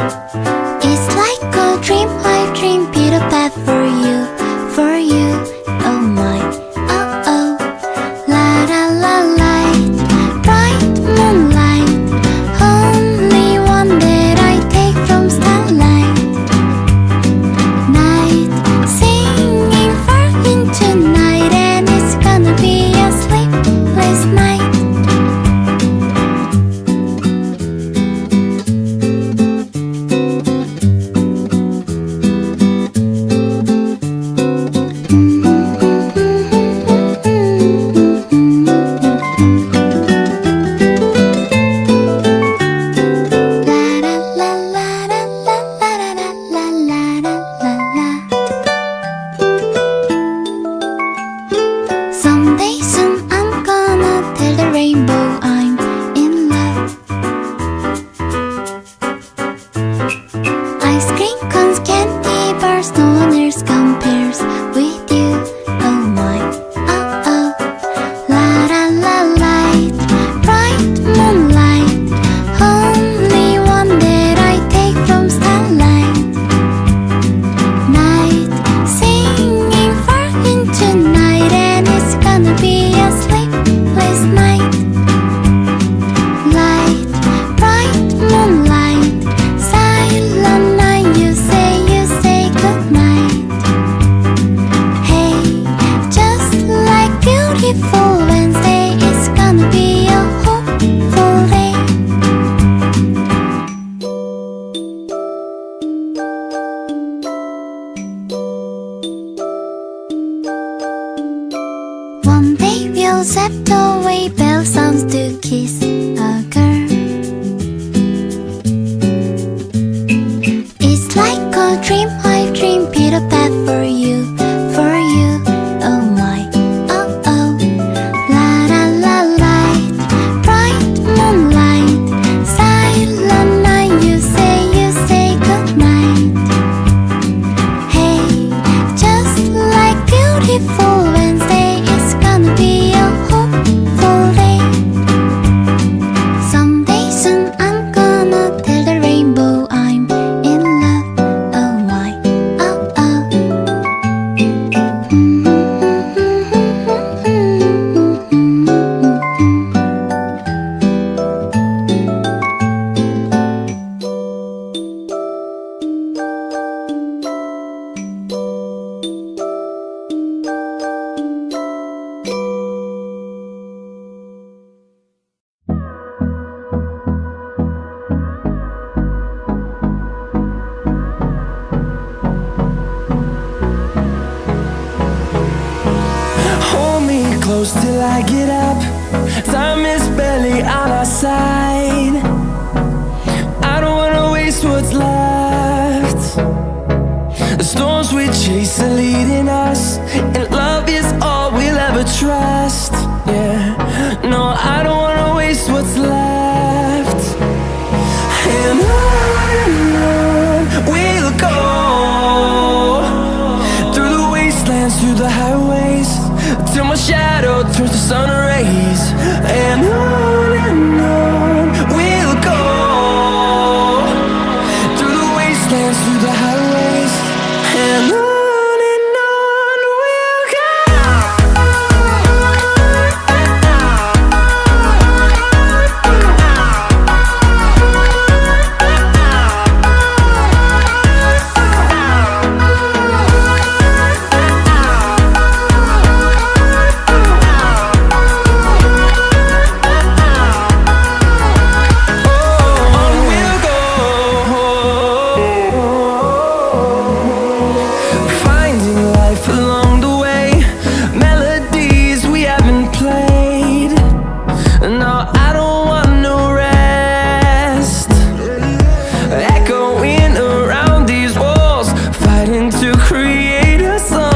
It's like a dream I dream, Peter Pan for you, for you. Oh my, oh oh. La la la light, bright moonlight, only one that I take from starlight. Night, singing far into night, and it's gonna be a sleepless night. Someday soon I'm gonna tell the rainbow I'm in love. Ice cream cones, candy bars, no one else compares with you. Oh my, oh oh. La la la light, bright moonlight, only one that I take from starlight. Night, singing far into night, and it's gonna be a sleepless night. Light, bright moonlight, silent night, you say goodnight. Hey, just like beautiful Wednesday, it's gonna be a hopeful day. One day we'll set away bell sounds to kiss a girl. It's like a dream I dream, Peter Pan for you, for you. Oh my, oh oh. La la la light, bright moonlight, silent night, you say goodnight. Hey, just like beautiful Wednesday, it's gonna be a hopeful day. Someday soon I'm gonna tell the rainbow I'm in love. Oh my, oh oh. Hold me close till I get up. Time is barely on our side. I don't wanna waste what's left. The storms we chase are leading us, and love is all we'll ever trust. Yeah, no, I don't wanna waste what's left. And on we'll go, through the wastelands, through the highways, till my shadow turns to sun rays. And on we'll go, through the wastelands, through the highways, and on we'll go. To create a song.